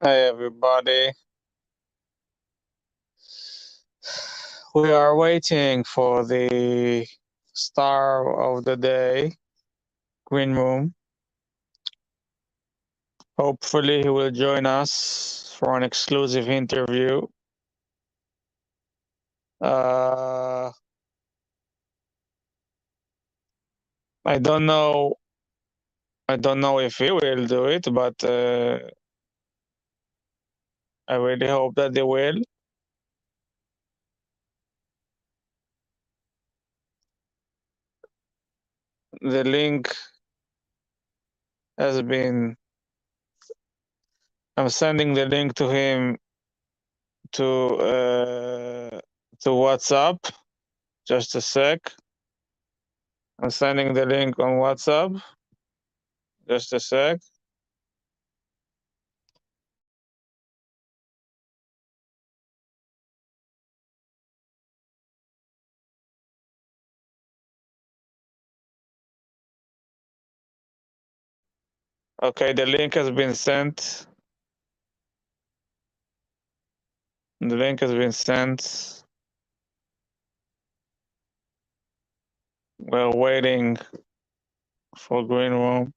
Hey everybody. We are waiting for the star of the day, Green Room. Hopefully he will join us for an exclusive interview. Uh, I don't know. I don't know if he will do it, but I really hope that they will. The link has been. I'm sending the link to him to WhatsApp. Just a sec. I'm sending the link on WhatsApp. Just a sec. Okay, the link has been sent. The link has been sent. We're waiting for Green Room.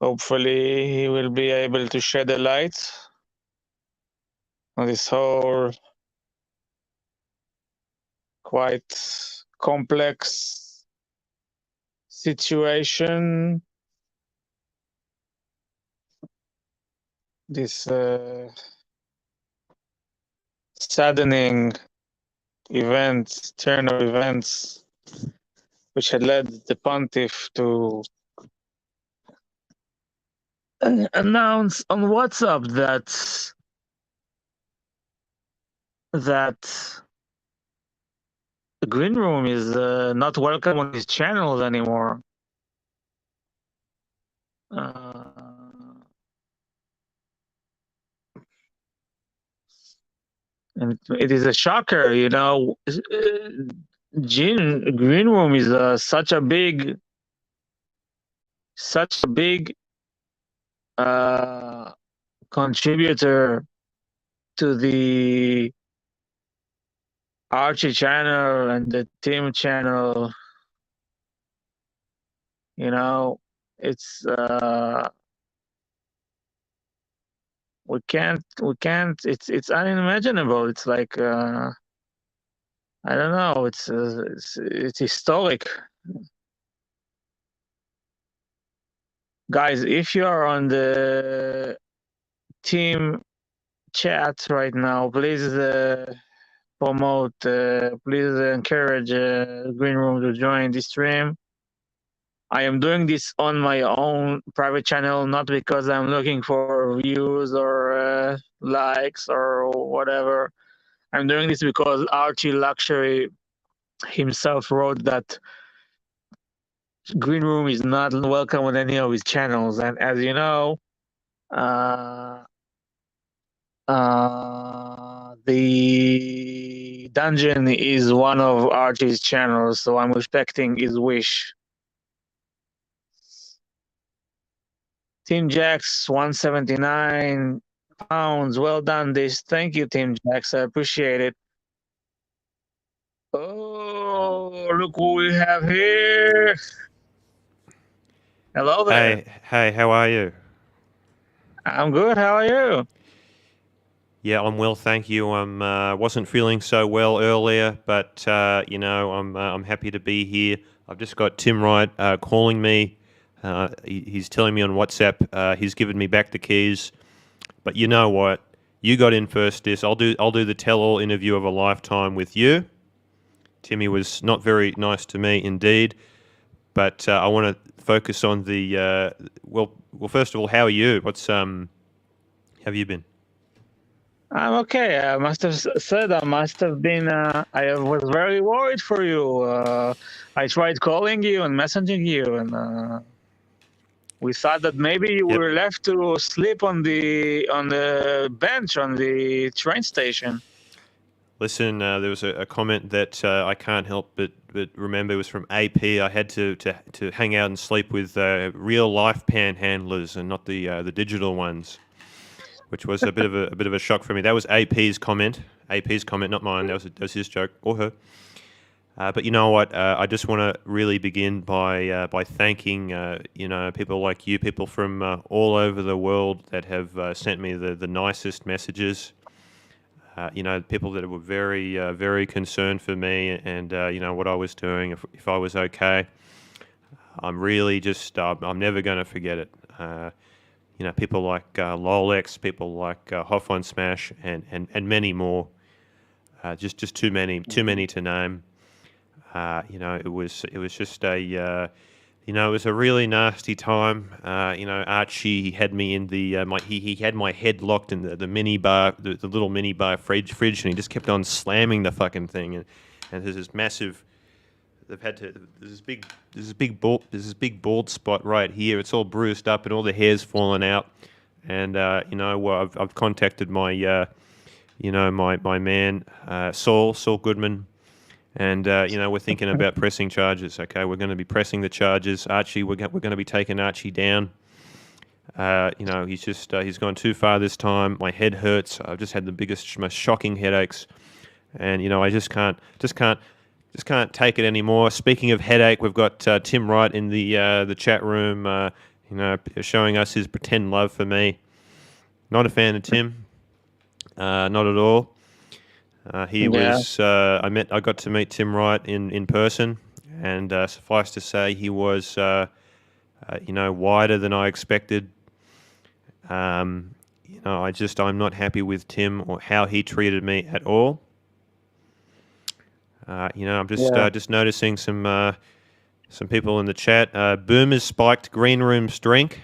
Hopefully, he will be able to shed a light on this whole quite complex situation. This saddening turn of events, which had led the pontiff to announce on WhatsApp that the Green Room is not welcome on his channels anymore. And it is a shocker, you know. Green Room is such a big contributor to the Archie channel and the Tim channel. You know, it's we can't. It's unimaginable. It's like I don't know. It's historic. Guys, if you are on the team chat right now, please promote, please encourage Green Room to join the stream. I am doing this on my own private channel, not because I'm looking for views or likes or whatever. I'm doing this because Archie Luxury himself wrote that Green Room is not welcome on any of his channels. And as you know, the dungeon is one of Archie's channels, so I'm respecting his wish. Team Jax, 179 pounds. Well done, this. Thank you, Team Jax. I appreciate it. Oh, look who we have here. Hello there. Hey, how are you? I'm good. How are you? Yeah, I'm well, thank you. I'm wasn't feeling so well earlier, but you know, I'm happy to be here. I've just got Tim Wright calling me. He's telling me on WhatsApp he's given me back the keys. But you know what? You got in first. I'll do the tell-all interview of a lifetime with you. Timmy was not very nice to me indeed, but I want to focus on the well. First of all, how are you? Have you been? I'm okay. I must have said I must have been. I was very worried for you. I tried calling you and messaging you, and we thought that maybe you were left to sleep on the bench on the train station. Listen, there was a comment that I can't help but remember. It was from AP. I had to hang out and sleep with real life panhandlers and not the digital ones, which was a bit of a shock for me. That was AP's comment. AP's comment, not mine. That was his joke, or her. But you know what? I just want to really begin by thanking people like you, people from all over the world that have sent me the nicest messages. People that were very concerned for me and what I was doing, if I was okay. I'm really just I'm never going to forget it. People like Lolex, people like Hoff on Smash, and many more. Just too many to name. It was just it was a really nasty time. Archie, he had me in the he had my head locked in the mini bar, the little mini bar fridge, and he just kept on slamming the fucking thing. And there's this massive. There's this big bald spot right here. It's all bruised up and all the hair's fallen out. And I've contacted my my man Saul Goodman. And, we're thinking about pressing charges, okay? We're going to be pressing the charges. Archie, we're going to be taking Archie down. He's gone too far this time. My head hurts. I've just had the biggest, most shocking headaches. And, I just can't take it anymore. Speaking of headache, we've got Tim Wright in the chat room, showing us his pretend love for me. Not a fan of Tim. Not at all. I got to meet Tim Wright in person, and suffice to say, he was, wider than I expected. I'm not happy with Tim or how he treated me at all. I'm just noticing some people in the chat. Boomers spiked green room's drink.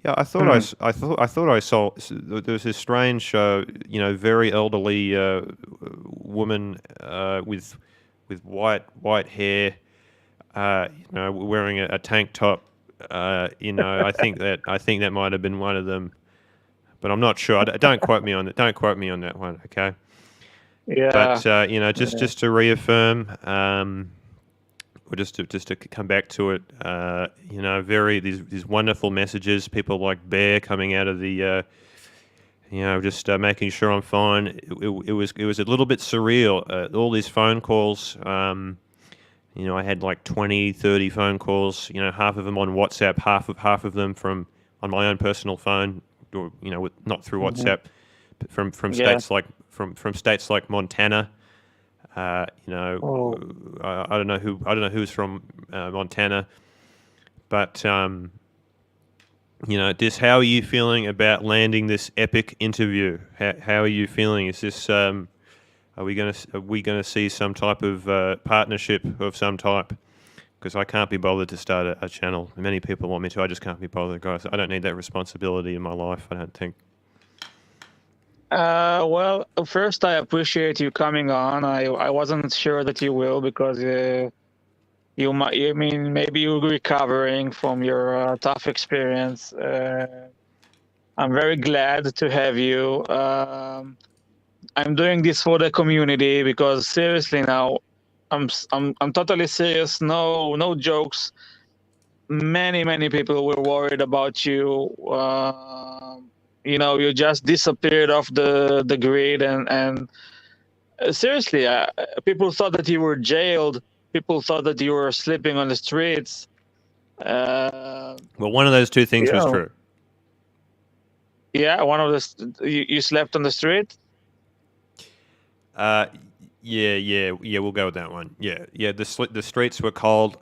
Yeah, I thought I saw there was this strange, very elderly woman with white hair, wearing a tank top. I think that might have been one of them, but I'm not sure. Don't quote me on that. Don't quote me on that one. Okay. Yeah. But just to reaffirm. Or just to come back to it, these wonderful messages. People like Bear coming out of the, making sure I'm fine. It was a little bit surreal. All these phone calls. I had like 20, 30 phone calls. Half of them on WhatsApp, half of them from on my own personal phone, or not through WhatsApp, but from states like Montana. I don't know who's from Montana, but how are you feeling about landing this epic interview? How are you feeling? Is this are we gonna see some type of partnership of some type? Because I can't be bothered to start a channel. Many people want me to. I just can't be bothered, guys. I don't need that responsibility in my life. I don't think. Well, first, I appreciate you coming on. I wasn't sure that you will because maybe you're recovering from your tough experience. I'm very glad to have you. I'm doing this for the community because seriously now, I'm totally serious. No jokes. Many people were worried about you. You just disappeared off the grid, and seriously, people thought that you were jailed. People thought that you were sleeping on the streets. Well, one of those two things was true. Yeah, one of you slept on the street. Yeah. We'll go with that one. Yeah. The streets were cold.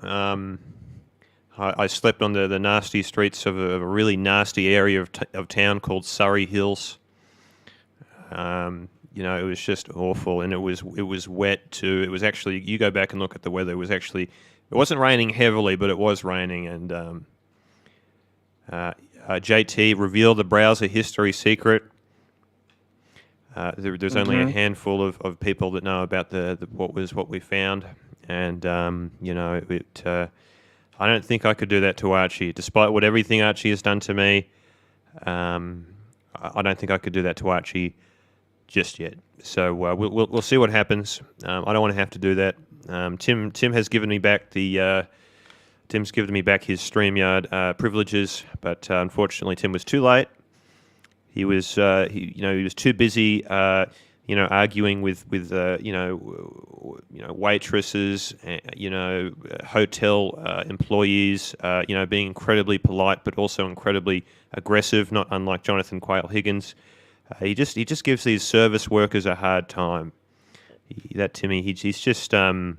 I slept on the nasty streets of a really nasty area of town called Surrey Hills. It was just awful, and it was wet too. It was actually, you go back and look at the weather. It wasn't raining heavily, but it was raining. And JT revealed the browser history secret. There's only a handful of people that know about what we found, and I don't think I could do that to Archie, despite everything Archie has done to me. I don't think I could do that to Archie just yet. So we'll see what happens. I don't want to have to do that. Tim has given me back Tim's given me back his StreamYard privileges, but unfortunately Tim was too late. He was he was too busy arguing with waitresses, hotel employees, being incredibly polite but also incredibly aggressive, not unlike Jonathan Quayle-Higgins. He just gives these service workers a hard time. Timmy, he's just that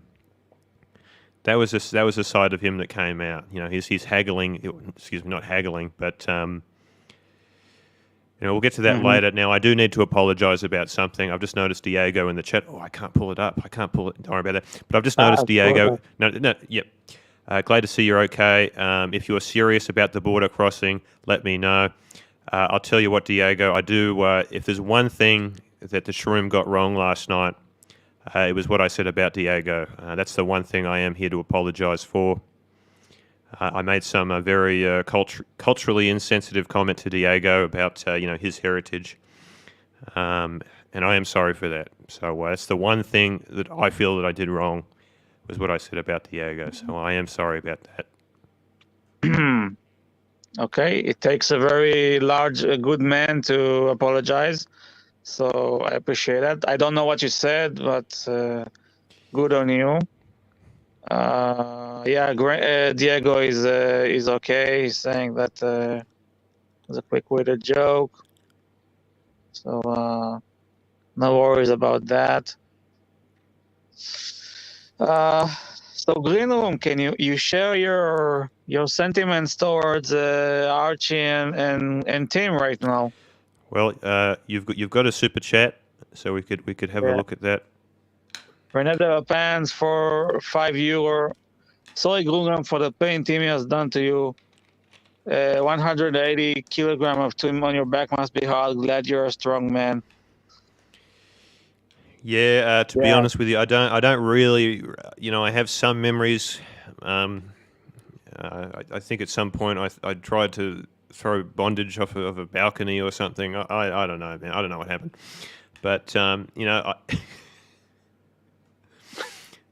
was a side of him that came out. He's haggling. Excuse me, not haggling, but we'll get to that later. Now, I do need to apologise about something. I've just noticed Diego in the chat. Oh, I can't pull it up. Don't worry about that. But I've just noticed Diego. Yep. Glad to see you're okay. If you're serious about the border crossing, let me know. I'll tell you what, Diego, I do. If there's one thing that the Shroom got wrong last night, it was what I said about Diego. That's the one thing I am here to apologise for. I made some very culturally insensitive comment to Diego about his heritage, and I am sorry for that. So that's the one thing that I feel that I did wrong, was what I said about Diego. So I am sorry about that. Okay, it takes a very good man to apologize. So I appreciate that. I don't know what you said, but good on you. Diego is okay. He's saying that it was a quick-witted joke. So no worries about that. So Green Room, can you share your sentiments towards Archie and Tim right now? Well, you've got a super chat, so we could have a look at that. Renata Pants for €5. Sorry, Grungram, for the pain Tim has done to you. 180 kilograms of Tim on your back must be hard. Glad you're a strong man. Yeah, to be honest with you, I don't really, I have some memories. I think at some point I tried to throw bondage off of a balcony or something. I don't know, man. I don't know what happened. But,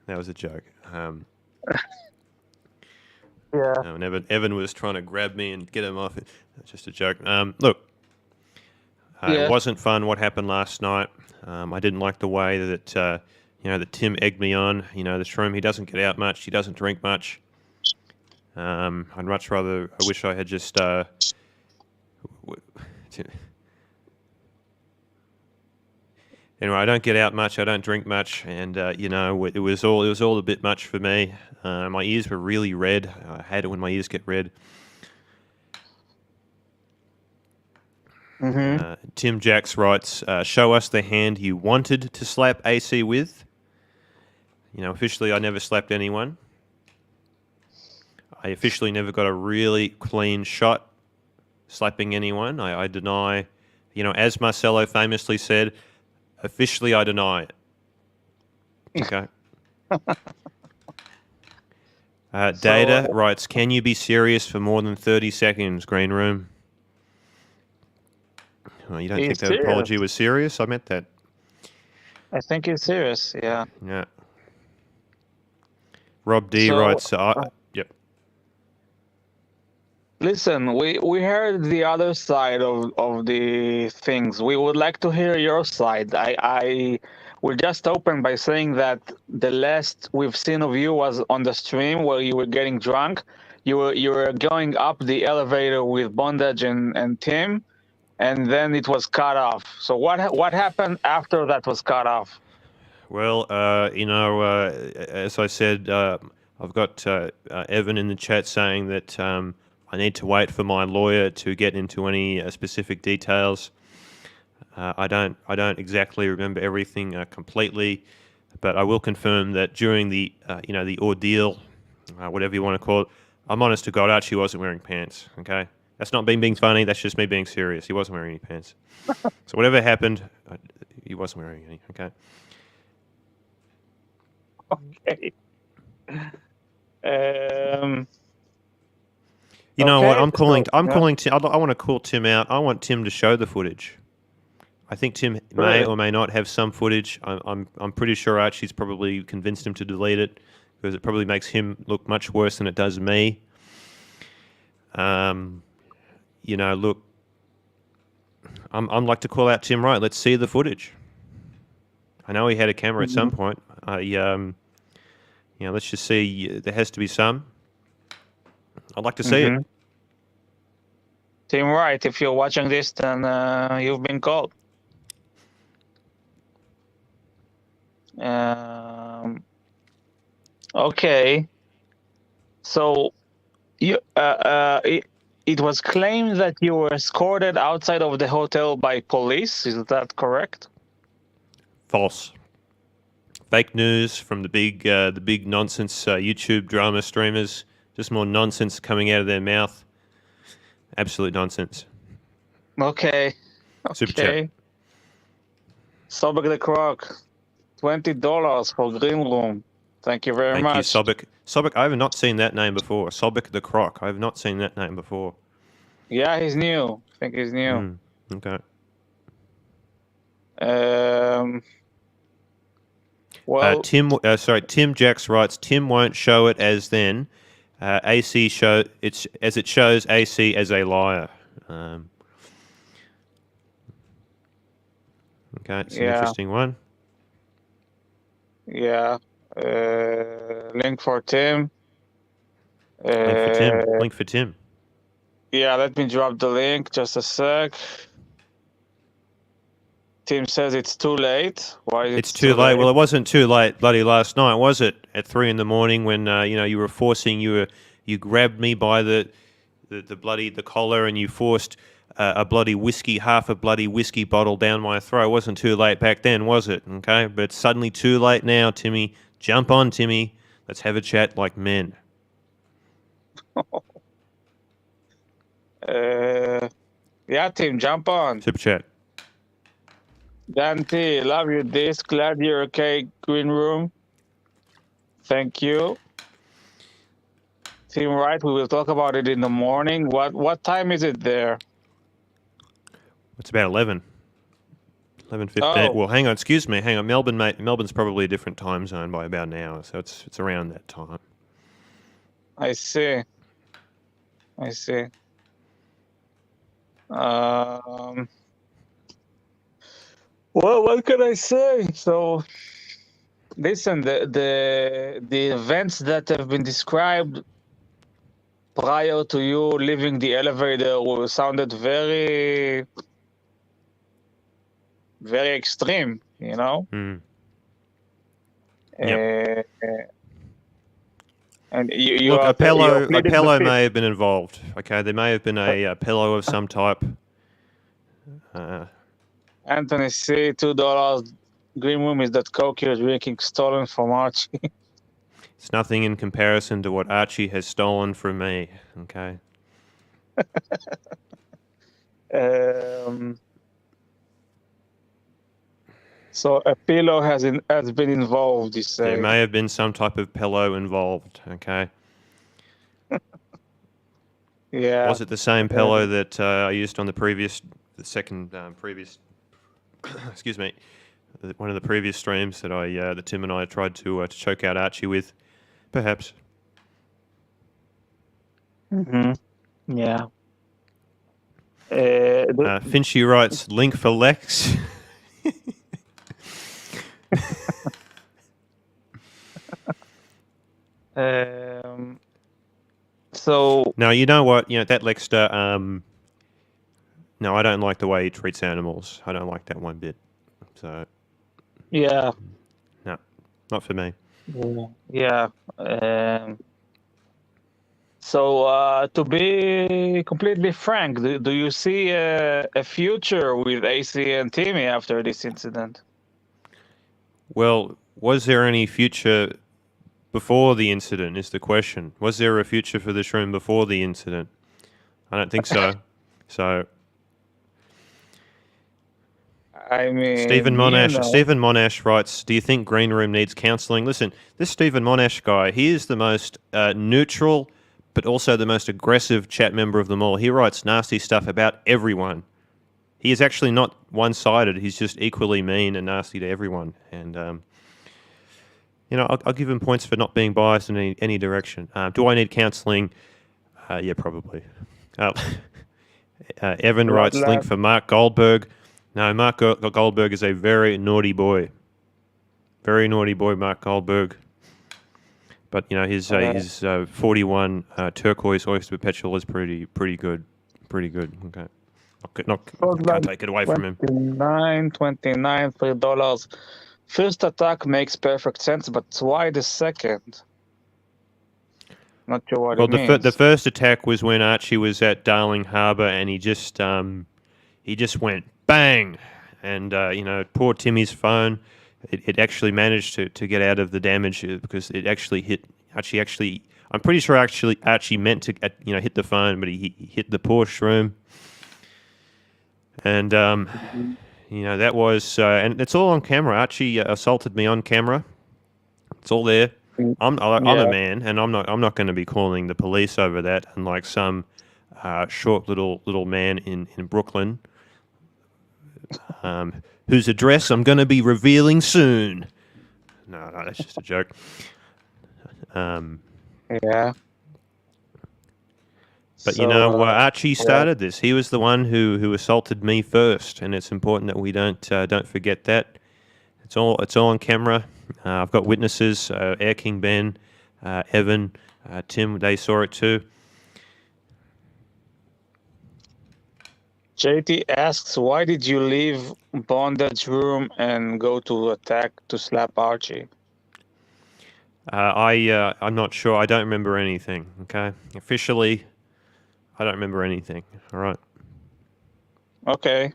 that was a joke. Evan was trying to grab me and get him off. That's just a joke. Look, it wasn't fun what happened last night. I didn't like the way that that Tim egged me on. The Shroom, he doesn't get out much. He doesn't drink much. I'd much rather. I wish I had just. Anyway, I don't get out much. I don't drink much, and it was all a bit much for me. My ears were really red. I hate it when my ears get red. Tim Jacks writes, show us the hand you wanted to slap AC with. Officially I never slapped anyone. I officially never got a really clean shot slapping anyone. I deny, as Marcelo famously said, officially I deny it. Okay. Data writes, can you be serious for more than 30 seconds, Green Room? Well, you don't think that apology was serious? I meant that. I think he's serious, yeah. Yeah. Rob D writes, yep. Listen, we heard the other side of the things. We would like to hear your side. I will just open by saying that the last we've seen of you was on the stream where you were getting drunk. You were going up the elevator with Bondage and Tim, and then it was cut off. So what happened after that was cut off? Well, as I said, I've got Evan in the chat saying that I need to wait for my lawyer to get into any specific details. I don't exactly remember everything completely, but I will confirm that during the the ordeal, whatever you want to call it, I'm honest to God, Archie wasn't wearing pants. Okay, that's not being funny. That's just me being serious. He wasn't wearing any pants. So whatever happened, he wasn't wearing any. Okay. Okay. You know what? I'm calling. I want to call Tim out. I want Tim to show the footage. I think Tim may Really? or may not have some footage. I'm pretty sure Archie's probably convinced him to delete it because it probably makes him look much worse than it does me. Look, I'm like to call out Tim Wright. Let's see the footage. I know he had a camera at some point. Let's just see. There has to be some. I'd like to see it. Tim Wright, if you're watching this, then you've been called. Okay. So it was claimed that you were escorted outside of the hotel by police. Is that correct? False. Fake news from the big nonsense YouTube drama streamers. Just more nonsense coming out of their mouth. Absolute nonsense. Okay. Super chat. Sobek the Croc, $20 for Green Room. Thank you very much. Thank you, Sobek. Sobek, I have not seen that name before. Sobek the Croc. I have not seen that name before. Yeah, he's new. I think he's new. Okay. Tim Jacks writes, Tim won't show it as then. AC show it's as it shows AC as a liar. Okay, it's an interesting one. Yeah. Link for Tim. Link for Tim. Yeah, let me drop the link. Just a sec. Tim says it's too late. Why is it's too late? Well, it wasn't too late bloody last night, was it? At 3 a.m. when you were forcing you grabbed me by the collar and you forced half a bloody whiskey bottle down my throat. It wasn't too late back then, was it? Okay, but it's suddenly too late now, Timmy. Jump on, Timmy. Let's have a chat like men. Yeah, Tim, jump on. Super chat. Dante, love your disc. Glad you're okay, Green Room. Thank you. Tim Wright, we will talk about it in the morning. What time is it there? It's about 11. 11:15. Oh. Well, hang on. Excuse me. Hang on. Melbourne's probably a different time zone by about an hour, so it's around that time. I see. Well, what can I say? So, listen, the events that have been described prior to you leaving the elevator sounded very, very extreme, you know? Yep. And you look, are, a pillow the may have been involved. Okay, there may have been a pillow of some type. Anthony C, $2. Green Room is that coke you're drinking stolen from Archie. It's nothing in comparison to what Archie has stolen from me. Okay. So a pillow has been involved, you say? There may have been some type of pillow involved. Okay. Yeah. Was it the same pillow that I used on the second excuse me, one of the previous streams that that Tim and I tried to choke out Archie with? Perhaps. Yeah. Finchy writes, link for Lex. So now you know what, that Lexter. No, I don't like the way he treats animals. I don't like that one bit. So yeah, no, not for me. Yeah. So to be completely frank, do you see a future with AC and Timmy after this incident? Well, was there any future before the incident is the question. Was there a future for this room before the incident? I don't think so. So, I mean, Stephen Monash writes, do you think Green Room needs counselling? Listen, this Stephen Monash guy, he is the most neutral but also the most aggressive chat member of them all. He writes nasty stuff about everyone. he is actually not one-sided. He's just equally mean and nasty to everyone. And I'll give him points for not being biased in any direction. Do I need counselling? Yeah, probably. Evan writes link for Mark Goldberg. No, Mark Goldberg is a very naughty boy. Very naughty boy, Mark Goldberg. But his 41 turquoise oyster perpetual is pretty good. Pretty good. Okay. Can't take it away from him. 29, $3. First attack makes perfect sense, but why the second? Not sure what it means. The first attack was when Archie was at Darling Harbour, and he just went bang, and poor Timmy's phone. It actually managed to get out of the damage because it actually hit Archie. Actually, I'm pretty sure Archie meant to hit the phone, but he hit the Porsche room, and that was and it's all on camera. Archie assaulted me on camera. It's all there. I'm a man, and I'm not going to be calling the police over that. Unlike some short little man in Brooklyn, whose address I'm going to be revealing soon. No, that's just a joke. Yeah. But Archie started this. He was the one who assaulted me first, and it's important that we don't forget that. It's all on camera. I've got witnesses. Air King Ben, Evan, Tim. They saw it too. JT asks, why did you leave bondage room and go to attack to slap Archie? I'm not sure. I don't remember anything. Okay, officially, I don't remember anything. All right. Okay.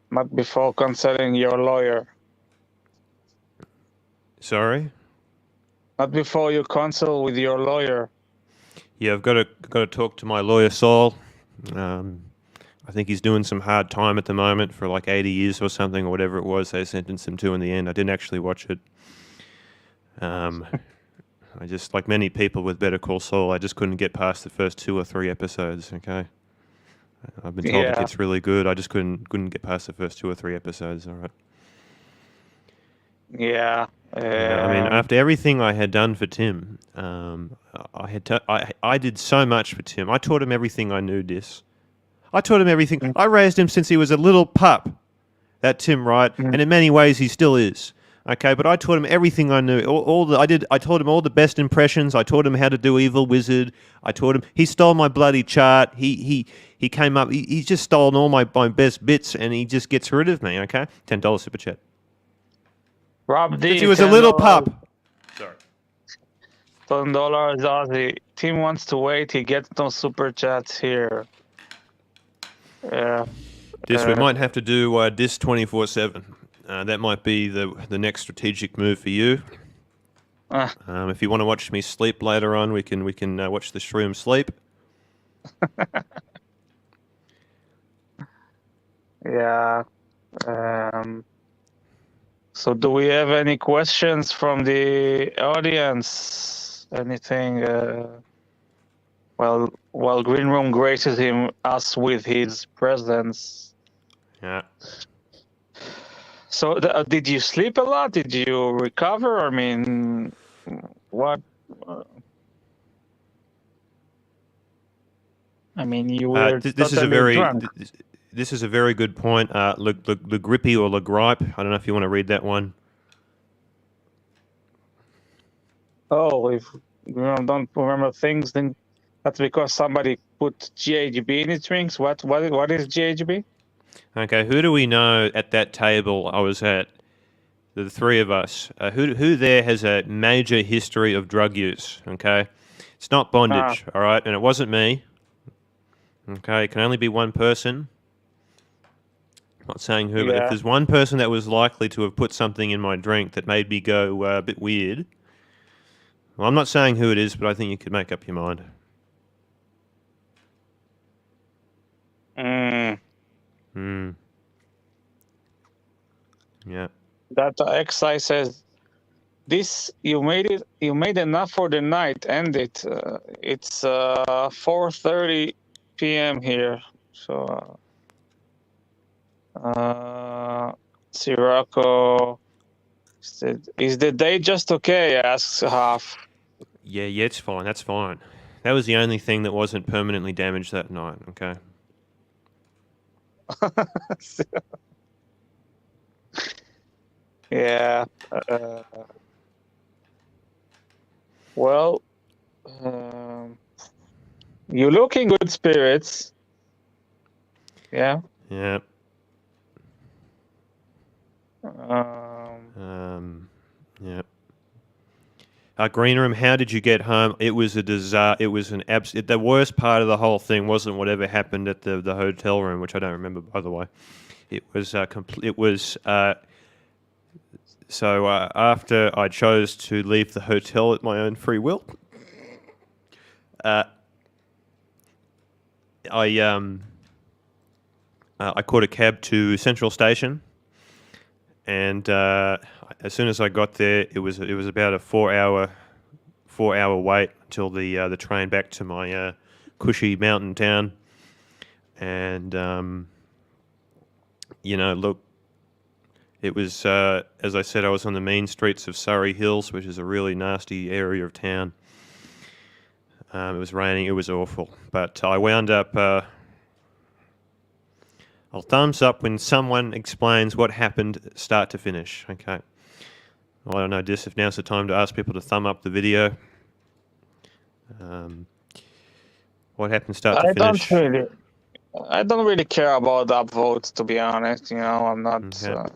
Not before consulting your lawyer. Sorry? Not before you consult with your lawyer. Yeah, I've got to talk to my lawyer, Saul. I think he's doing some hard time at the moment for like 80 years or something, or whatever it was they sentenced him to in the end. I didn't actually watch it. I just, like many people with Better Call Saul, I just couldn't get past the first 2 or 3 episodes, okay? I've been told it gets really good. I just couldn't get past the first 2 or 3 episodes, all right? Yeah. I mean, after everything I had done for Tim, I did so much for Tim. I taught him everything I knew, I taught him everything. I raised him since he was a little pup, that Tim, right? And in many ways, he still is. Okay, but I taught him everything I knew. I taught him all the best impressions. I taught him how to do Evil Wizard. I taught him. He stole my bloody chart. He came up. He's just stolen all my best bits, and he just gets rid of me. Okay, $10 super chat. Rob D. Since he was a little pup. Sorry. $10 Aussie. Tim wants to wait. He gets no super chats here. Yeah. We might have to do Dis 24/7. That might be the next strategic move for you. If you want to watch me sleep later on, we can watch the shroom sleep. Yeah. So do we have any questions from the audience? Anything? While Green Room graces us with his presence. Yeah. So did you sleep a lot? Did you recover? I mean, what? I mean, you were this is a very drunk. This is a very good point. Le Grippy or Le Gripe. I don't know if you want to read that one. Oh, if you don't remember things, then that's because somebody put GHB in its drinks. What is GHB? Okay, who do we know at that table I was at? The 3 of us. Who there has a major history of drug use? Okay, it's not bondage. All right, and it wasn't me. Okay, it can only be one person. I'm not saying who, but if there's one person that was likely to have put something in my drink that made me go a bit weird, well, I'm not saying who it is, but I think you could make up your mind. Yeah. That XI says this you made enough for the night. End it. It's 4:30 p.m. here. So Sirocco, is the day just okay? Asks Half. Yeah, it's fine. That's fine. That was the only thing that wasn't permanently damaged that night. Okay. Yeah. Well, you look in good spirits. Yeah. Yeah. Yeah. Green Room, how did you get home? It was a disaster. It was the worst part of the whole thing wasn't whatever happened at the hotel room, which I don't remember, by the way. It was so after I chose to leave the hotel at my own free will, I caught a cab to Central Station, and as soon as I got there, it was about a 4 hour wait until the train back to my cushy mountain town, and look, it was as I said, I was on the mean streets of Surrey Hills, which is a really nasty area of town. It was raining. It was awful, but I wound up. I'll thumbs up when someone explains what happened start to finish. Okay. Well, I don't know, Dis, if now's the time to ask people to thumb up the video. What happened start to finish? I don't really care about upvotes, to be honest. I'm not. Okay.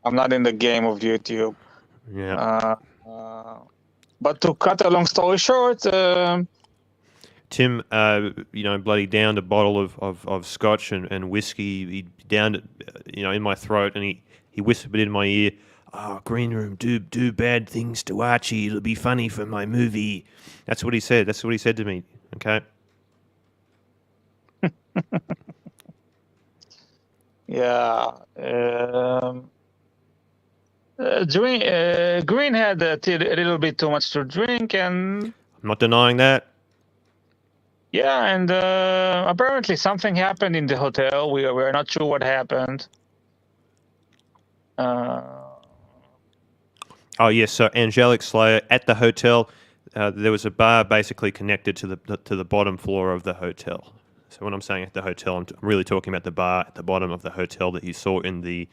I'm not in the game of YouTube. Yeah. But to cut a long story short, Tim, bloody downed a bottle of scotch and whiskey. He downed it, in my throat, and he whispered in my ear, "Oh, Green Room, do bad things to Archie. It'll be funny for my movie." That's what he said. That's what he said to me. Okay. Yeah. Green had a little bit too much to drink, and I'm not denying that. yeah, and apparently something happened in the hotel. We're not sure what happened. Oh yes, so Angelic Slayer at the hotel. There was a bar basically connected to the bottom floor of the hotel. So when I'm saying at the hotel, I'm really talking about the bar at the bottom of the hotel that you saw in the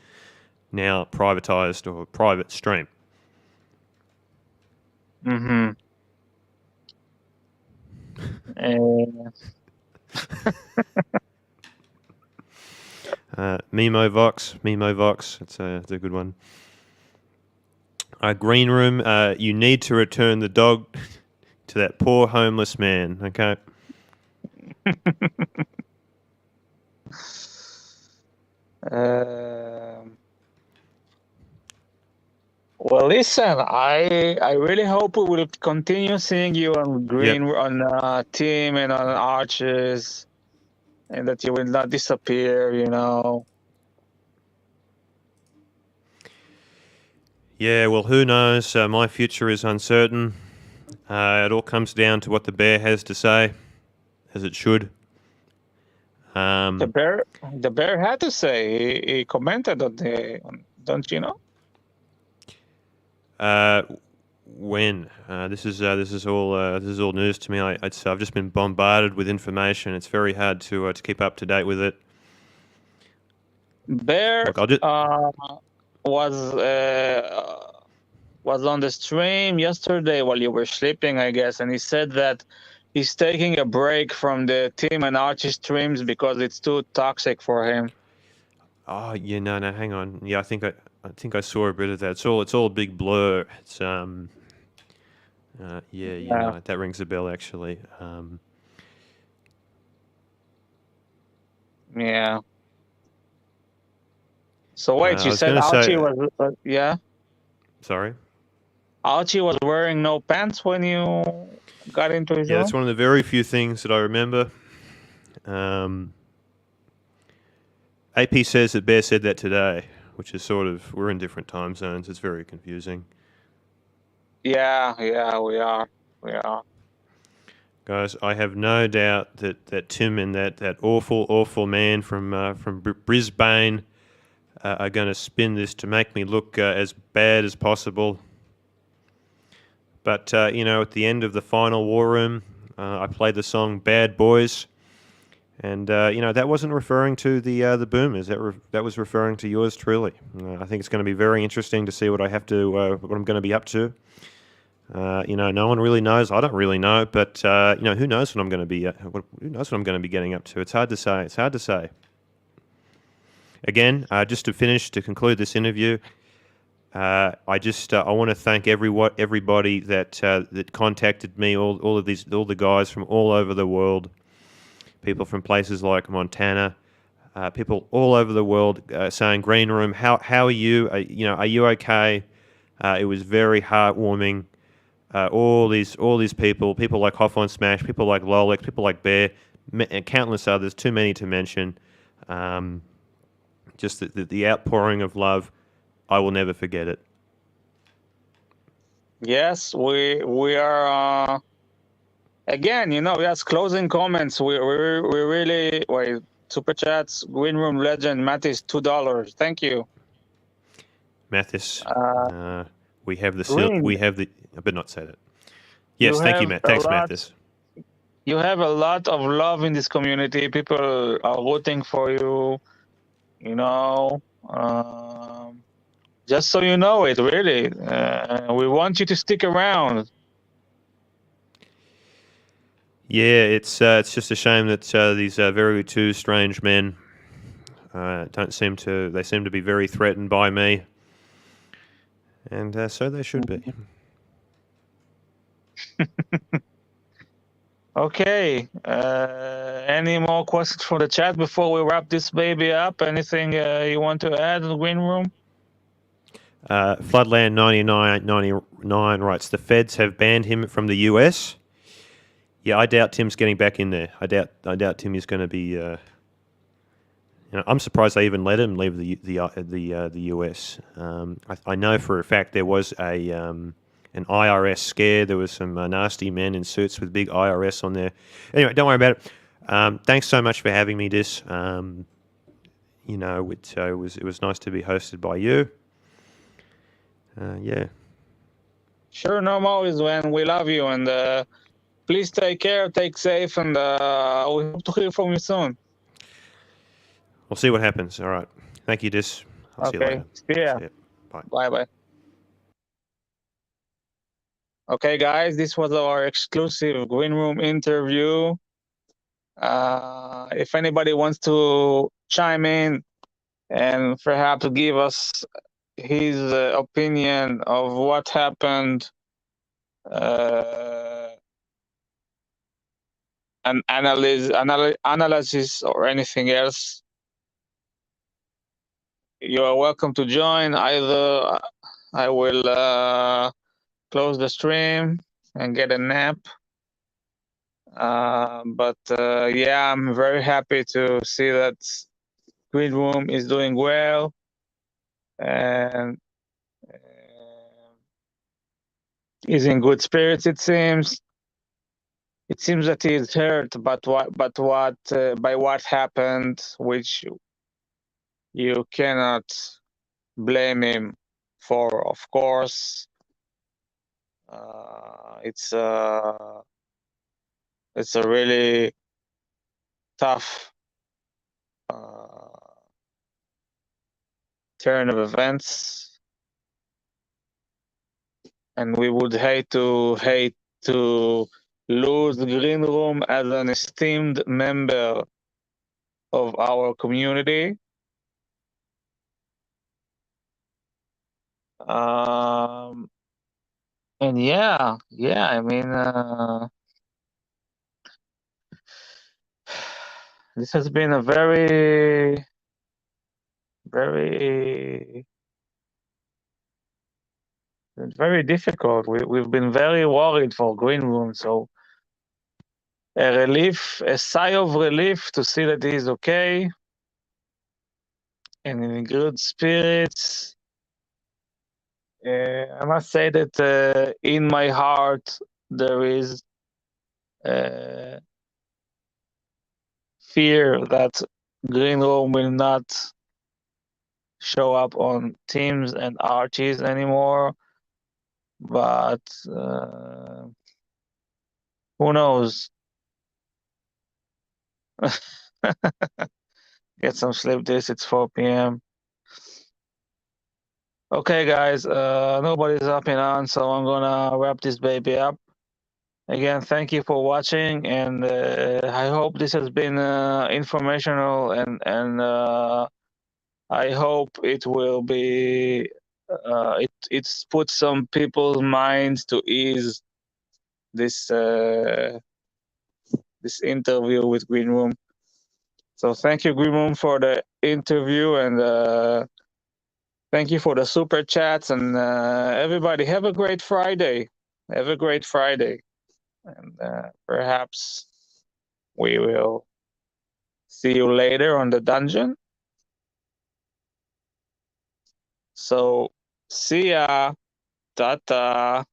now privatized or private stream. Mm-hmm. Memovox. It's a good one. Green Room. You need to return the dog to that poor homeless man. Okay. Well, listen, I really hope we will continue seeing you on on Team and on Arches, and that you will not disappear. Yeah, well, who knows? My future is uncertain. It all comes down to what the bear has to say, as it should. The bear had to say. He commented on don't you know? When this is all news to me. I've just been bombarded with information. It's very hard to keep up to date with it. Bear was on the stream yesterday while you were sleeping, I guess, and he said that he's taking a break from the Team and Archie streams because it's too toxic for him. Oh yeah, no, hang on. Yeah, I think I saw a bit of that. It's all a big blur. It's that rings a bell actually. Yeah. So wait, you said Archie was yeah? Sorry? Archie was wearing no pants when you got into his room? Yeah, that's one of the very few things that I remember. AP says that Bear said that today, which is sort of, we're in different time zones. It's very confusing. Yeah, we are. We are. Guys, I have no doubt that Tim and that awful man from Brisbane are going to spin this to make me look as bad as possible. But at the end of the final War Room, I played the song "Bad Boys," and that wasn't referring to the Boomers. That was referring to yours truly. I think it's going to be very interesting to see what I'm going to be up to. No one really knows. I don't really know, but who knows what I'm going to be? Who knows what I'm going to be getting up to? It's hard to say. Again, just to conclude this interview, I want to thank everybody that contacted me. All the guys from all over the world, people from places like Montana, people all over the world saying, "Green Room, how are you? Are you okay?" It was very heartwarming. All these people like Hawthorne Smash, people like Lolex, people like Bear, and countless others, too many to mention. Just the outpouring of love, I will never forget it. Yes, we are. Again, yes, closing comments. We really wait. Super chats. Green Room legend Mattis, $2. Thank you, Mathis. We have the Green. we have the. I better not say that. Yes, thank you, Matt. Thanks, Mathis. You have a lot of love in this community. People are rooting for you. Just so you know it, really. We want you to stick around. Yeah, it's just a shame that these very two strange men seem to be very threatened by me, and so they should be. Okay. Any more questions from the chat before we wrap this baby up? Anything you want to add in the Green Room? Floodland 99 writes, the feds have banned him from the US. Yeah, I doubt Tim's getting back in there. I doubt Tim is going to be. I'm surprised they even let him leave the US. I know for a fact there was an IRS scare. There was some nasty men in suits with big IRS on there. Anyway, don't worry about it. Thanks so much for having me, Dis. It was nice to be hosted by you. Yeah. Sure, no worries, man. We love you, and please take care, take safe, and we hope to hear from you soon. We'll see what happens. All right. Thank you, Dis. I'll see you later. See ya. Bye. Bye. Okay, guys, this was our exclusive Green Room interview. If anybody wants to chime in and perhaps give us his opinion of what happened, an analysis or anything else, you are welcome to join. Either I will close the stream and get a nap. Yeah, I'm very happy to see that Green Room is doing well, and is in good spirits. It seems that he is hurt, by what happened, which you cannot blame him for, of course. It's a really tough turn of events, and we would hate to lose the Green Room as an esteemed member of our community. And yeah, I mean, this has been a very, very, very difficult. We've been very worried for Green Room, so a sigh of relief to see that he's okay and in good spirits I must say that in my heart there is fear that Green Room will not show up on Teams and Archies anymore, but who knows? Get some sleep. It's 4 p.m. Okay, guys, nobody's up and on, so I'm gonna wrap this baby up. Again, thank you for watching, and I hope this has been informational, and I hope it will be it's put some people's minds to ease this this interview with Green Room. So thank you, Green Room, for the interview, and thank you for the super chats, and everybody have a great Friday. Have a great Friday, and perhaps we will see you later on the dungeon. So see ya. Ta-ta.